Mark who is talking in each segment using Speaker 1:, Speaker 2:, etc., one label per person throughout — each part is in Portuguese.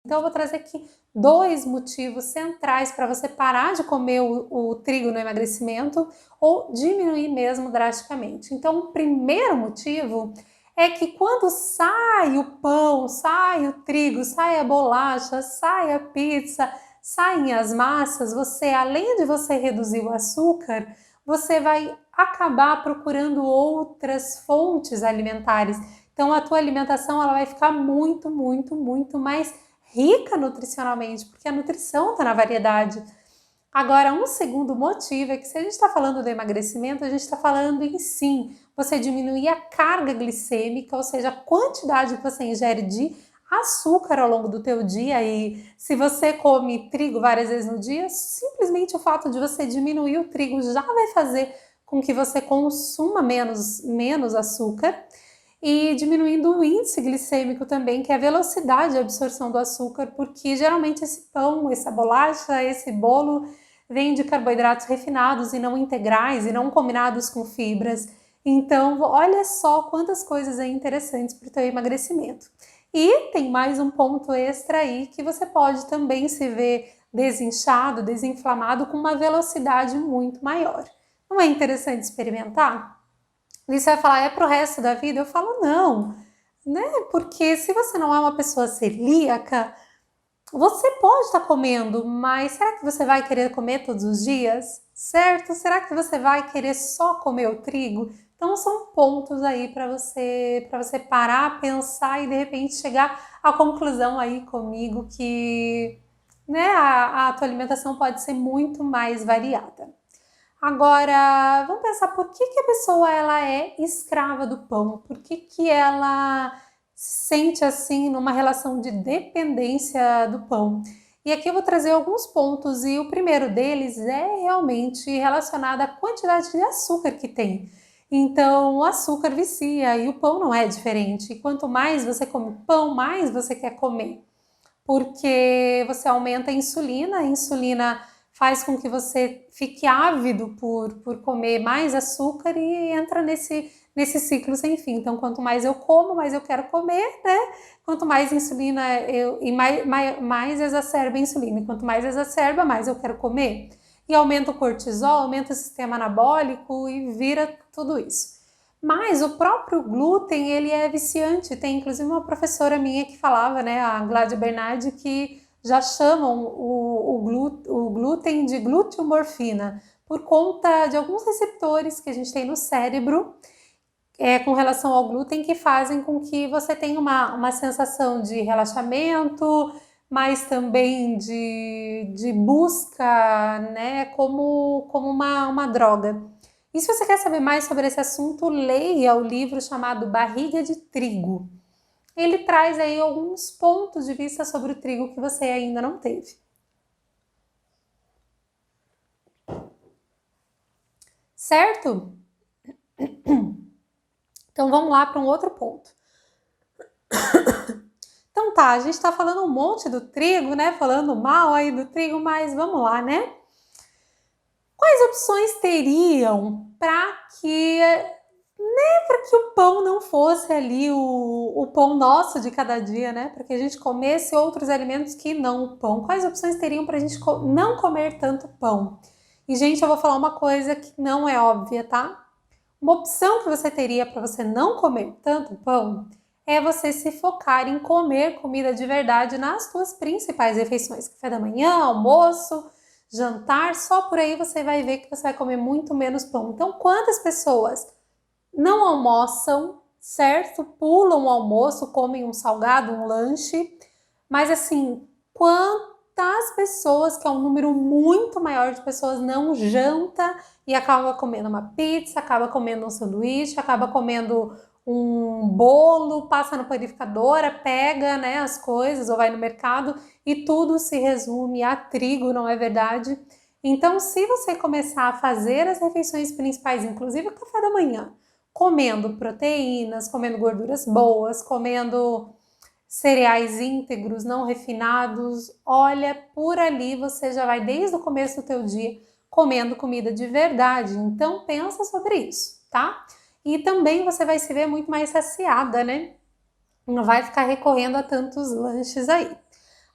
Speaker 1: Então eu vou trazer aqui 2 motivos centrais para você parar de comer o trigo no emagrecimento ou diminuir mesmo drasticamente. Então o primeiro motivo é que quando sai o pão, sai o trigo, sai a bolacha, sai a pizza, saem as massas, você, além de você reduzir o açúcar, você vai acabar procurando outras fontes alimentares. Então a tua alimentação ela vai ficar muito mais rica nutricionalmente, porque a nutrição está na variedade. Agora, um segundo motivo é que se a gente está falando do emagrecimento, a gente está falando em sim, você diminuir a carga glicêmica, ou seja, a quantidade que você ingere de açúcar ao longo do teu dia. E se você come trigo várias vezes no dia, simplesmente o fato de você diminuir o trigo já vai fazer com que você consuma menos açúcar. E diminuindo o índice glicêmico também, que é a velocidade de absorção do açúcar, porque geralmente esse pão, essa bolacha, esse bolo vem de carboidratos refinados e não integrais e não combinados com fibras. Então, olha só quantas coisas aí interessantes para o teu emagrecimento. E tem mais um ponto extra aí que você pode também se ver desinchado, desinflamado com uma velocidade muito maior. Não é interessante experimentar? E você vai falar, é pro resto da vida? Eu falo, não, né? Porque se você não é uma pessoa celíaca, você pode estar comendo, mas será que você vai querer comer todos os dias? Certo? Será que você vai querer só comer o trigo? Então são pontos aí para você parar, pensar e de repente chegar à conclusão aí comigo que, né, a tua alimentação pode ser muito mais variada. Agora, vamos pensar por que a pessoa ela é escrava do pão? Por que ela se sente assim numa relação de dependência do pão? E aqui eu vou trazer alguns pontos e o primeiro deles é realmente relacionado à quantidade de açúcar que tem. Então, o açúcar vicia e o pão não é diferente. E quanto mais você come pão, mais você quer comer. Porque você aumenta a insulina faz com que você fique ávido por comer mais açúcar e entra nesse ciclo sem fim. Então, quanto mais eu como, mais eu quero comer, né? Quanto mais insulina mais exacerba a insulina. E quanto mais exacerba, mais eu quero comer. E aumenta o cortisol, aumenta o sistema anabólico e vira tudo isso. Mas o próprio glúten, ele é viciante. Tem inclusive uma professora minha que falava, né, a Gládia Bernardi, que já chamam o glúten de gluteomorfina, por conta de alguns receptores que a gente tem no cérebro com relação ao glúten que fazem com que você tenha uma sensação de relaxamento, mas também de busca, né, como uma droga. E se você quer saber mais sobre esse assunto, leia o livro chamado Barriga de Trigo. Ele traz aí alguns pontos de vista sobre o trigo que você ainda não teve. Certo? Então vamos lá para um outro ponto. Então tá, a gente está falando um monte do trigo, né? Falando mal aí do trigo, mas vamos lá, né? Quais opções teriam para que o pão não fosse ali o pão nosso de cada dia, né? Para que a gente comesse outros alimentos que não o pão. Quais opções teriam para a gente não comer tanto pão? E, gente, eu vou falar uma coisa que não é óbvia, tá? Uma opção que você teria para você não comer tanto pão é você se focar em comer comida de verdade nas suas principais refeições. Café da manhã, almoço, jantar, só por aí você vai ver que você vai comer muito menos pão. Então, quantas pessoas não almoçam, certo? Pulam o almoço, comem um salgado, um lanche, mas assim, quantas pessoas, que é um número muito maior de pessoas, não janta e acaba comendo uma pizza, acaba comendo um sanduíche, acaba comendo um bolo, passa no panificadora, pega, né, as coisas ou vai no mercado e tudo se resume a trigo, não é verdade? Então, se você começar a fazer as refeições principais, inclusive o café da manhã, comendo proteínas, comendo gorduras boas, comendo cereais íntegros, não refinados, olha, por ali você já vai desde o começo do teu dia comendo comida de verdade. Então pensa sobre isso, tá? E também você vai se ver muito mais saciada, né? Não vai ficar recorrendo a tantos lanches aí.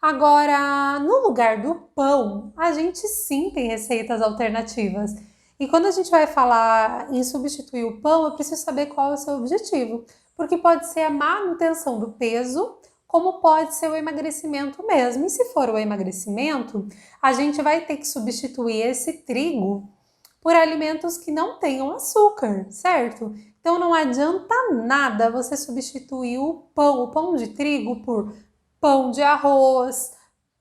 Speaker 1: Agora, no lugar do pão, a gente sim tem receitas alternativas. E quando a gente vai falar em substituir o pão, eu preciso saber qual é o seu objetivo. Porque pode ser a manutenção do peso, como pode ser o emagrecimento mesmo. E se for o emagrecimento, a gente vai ter que substituir esse trigo por alimentos que não tenham açúcar, certo? Então não adianta nada você substituir o pão de trigo por pão de arroz,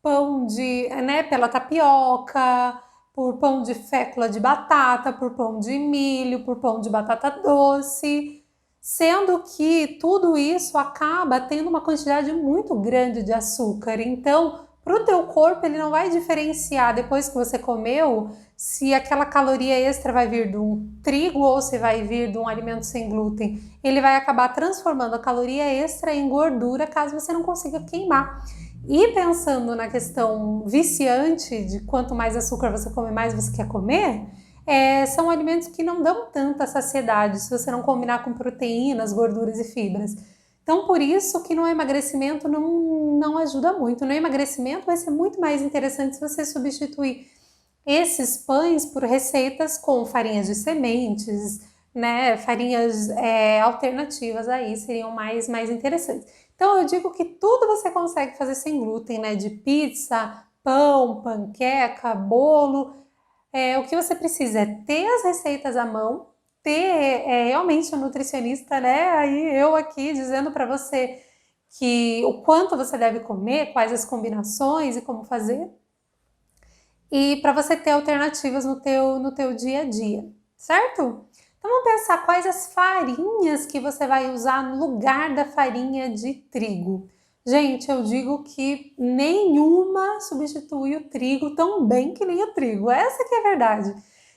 Speaker 1: pão de, né, pela tapioca, por pão de fécula de batata, por pão de milho, por pão de batata doce, sendo que tudo isso acaba tendo uma quantidade muito grande de açúcar. Então, para o teu corpo, ele não vai diferenciar depois que você comeu se aquela caloria extra vai vir de um trigo ou se vai vir de um alimento sem glúten. Ele vai acabar transformando a caloria extra em gordura caso você não consiga queimar. E pensando na questão viciante de quanto mais açúcar você come, mais você quer comer, são alimentos que não dão tanta saciedade se você não combinar com proteínas, gorduras e fibras. Então, por isso que no emagrecimento não ajuda muito. No emagrecimento vai ser muito mais interessante se você substituir esses pães por receitas com farinhas de sementes, né? Farinhas alternativas aí seriam mais interessantes. Então, eu digo que tudo você consegue fazer sem glúten, né? De pizza, pão, panqueca, bolo. O que você precisa é ter as receitas à mão, ter realmente um nutricionista, né? Aí eu aqui dizendo para você que o quanto você deve comer, quais as combinações e como fazer. E para você ter alternativas no teu dia a dia, certo? Então vamos pensar quais as farinhas que você vai usar no lugar da farinha de trigo. Gente, eu digo que nenhuma substitui o trigo tão bem que nem o trigo. Essa que é a verdade.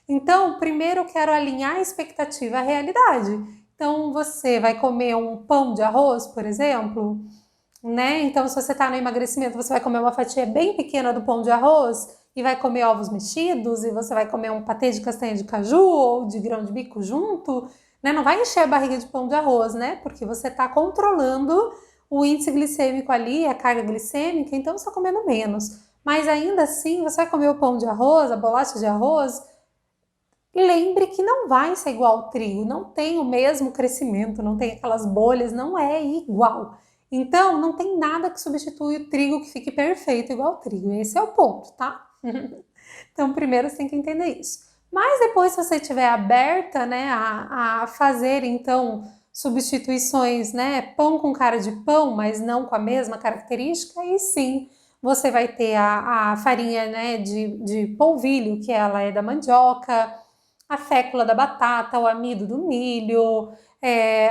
Speaker 1: Então, primeiro eu quero alinhar a expectativa à realidade. Então, você vai comer um pão de arroz, por exemplo, né? Então, se você está no emagrecimento, você vai comer uma fatia bem pequena do pão de arroz e vai comer ovos mexidos e você vai comer um patê de castanha de caju ou de grão de bico junto, né? Não vai encher a barriga de pão de arroz, né? Porque você está controlando o índice glicêmico ali, a carga glicêmica, então você está comendo menos. Mas ainda assim, você vai comer o pão de arroz, a bolacha de arroz, e lembre que não vai ser igual ao trigo, não tem o mesmo crescimento, não tem aquelas bolhas, não é igual. Então, não tem nada que substitui o trigo que fique perfeito igual ao trigo. Esse é o ponto, tá? Então, primeiro você tem que entender isso. Mas depois, se você estiver aberta, né, a fazer, então, substituições, né, pão com cara de pão, mas não com a mesma característica, aí sim, você vai ter a farinha, né, de polvilho, que ela é da mandioca, a fécula da batata, o amido do milho,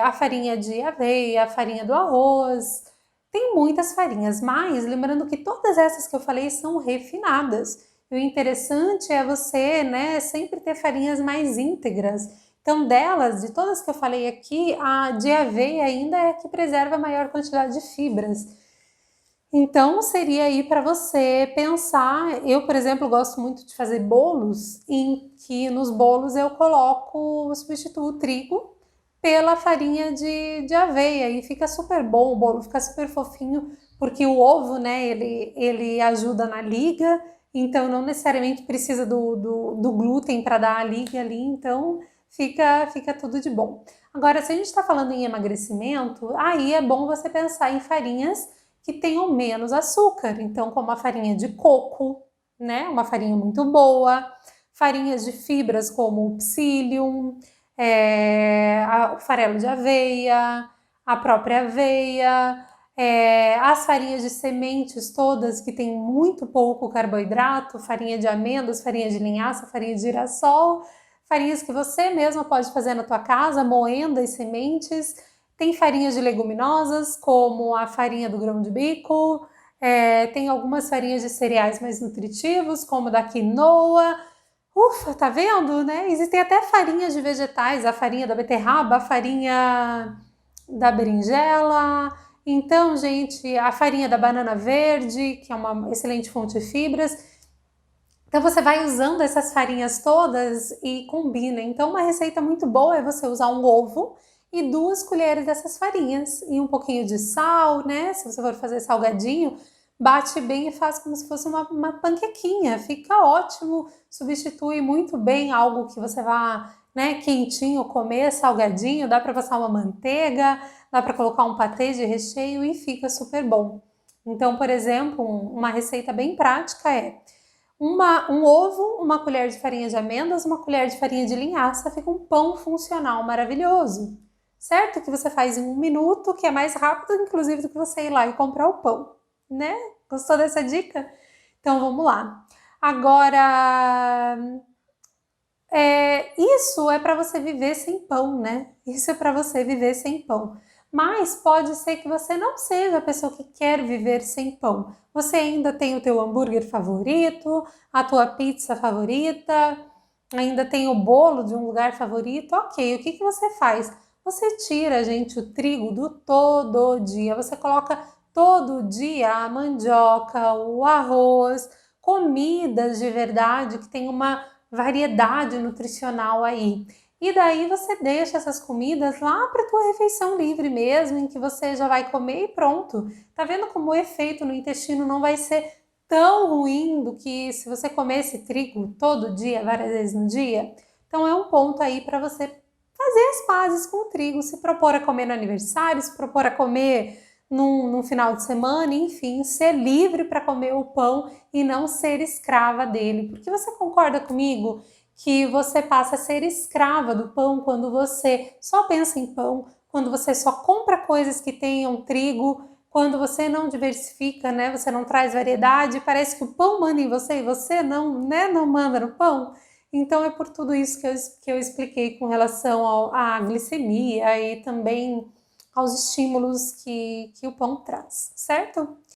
Speaker 1: a farinha de aveia, a farinha do arroz. Tem muitas farinhas, mas lembrando que todas essas que eu falei são refinadas. E o interessante é você, né, sempre ter farinhas mais íntegras. Então, delas, de todas que eu falei aqui, a de aveia ainda é a que preserva a maior quantidade de fibras. Então, seria aí para você pensar, eu, por exemplo, gosto muito de fazer bolos, em que nos bolos eu substituo o trigo pela farinha de aveia e fica super bom, o bolo fica super fofinho, porque o ovo, né, ele ajuda na liga, então não necessariamente precisa do glúten para dar a liga ali, então fica tudo de bom. Agora, se a gente está falando em emagrecimento, aí é bom você pensar em farinhas que tenham menos açúcar, então como a farinha de coco, né, uma farinha muito boa, farinhas de fibras como o psyllium, o farelo de aveia, a própria aveia, as farinhas de sementes todas que tem muito pouco carboidrato, farinha de amêndoas, farinha de linhaça, farinha de girassol, farinhas que você mesma pode fazer na tua casa, moendo as sementes. Tem farinhas de leguminosas, como a farinha do grão de bico, tem algumas farinhas de cereais mais nutritivos, como da quinoa. Ufa, tá vendo, né? Existem até farinhas de vegetais, a farinha da beterraba, a farinha da berinjela. Então, gente, a farinha da banana verde, que é uma excelente fonte de fibras. Então, você vai usando essas farinhas todas e combina. Então, uma receita muito boa é você usar um ovo e 2 colheres dessas farinhas e um pouquinho de sal, né? Se você for fazer salgadinho, bate bem e faz como se fosse uma panquequinha, fica ótimo, substitui muito bem algo que você vá, né, quentinho comer, salgadinho, dá para passar uma manteiga, dá para colocar um patê de recheio e fica super bom. Então, por exemplo, uma receita bem prática é um ovo, uma colher de farinha de amêndoas, uma colher de farinha de linhaça, fica um pão funcional maravilhoso. Certo? Que você faz em 1 minuto, que é mais rápido, inclusive, do que você ir lá e comprar o pão, né? Gostou dessa dica? Então vamos lá. Agora, isso é para você viver sem pão, né? Isso é para você viver sem pão. Mas pode ser que você não seja a pessoa que quer viver sem pão. Você ainda tem o teu hambúrguer favorito, a tua pizza favorita, ainda tem o bolo de um lugar favorito. Ok, o que que você faz? Você tira, gente, o trigo do todo dia. Você coloca todo dia a mandioca, o arroz, comidas de verdade que tem uma variedade nutricional aí. E daí você deixa essas comidas lá para tua refeição livre mesmo, em que você já vai comer e pronto. Tá vendo como o efeito no intestino não vai ser tão ruim do que se você comer esse trigo todo dia, várias vezes no dia? Então é um ponto aí para você fazer as pazes com o trigo, se propor a comer no aniversário, se propor a comer num final de semana, enfim, ser livre para comer o pão e não ser escrava dele. Porque você concorda comigo que você passa a ser escrava do pão quando você só pensa em pão, quando você só compra coisas que tenham trigo, quando você não diversifica, né? Você não traz variedade, parece que o pão manda em você e você não, né? Não manda no pão. Então é por tudo isso que eu expliquei com relação à glicemia e também aos estímulos que o pão traz, certo?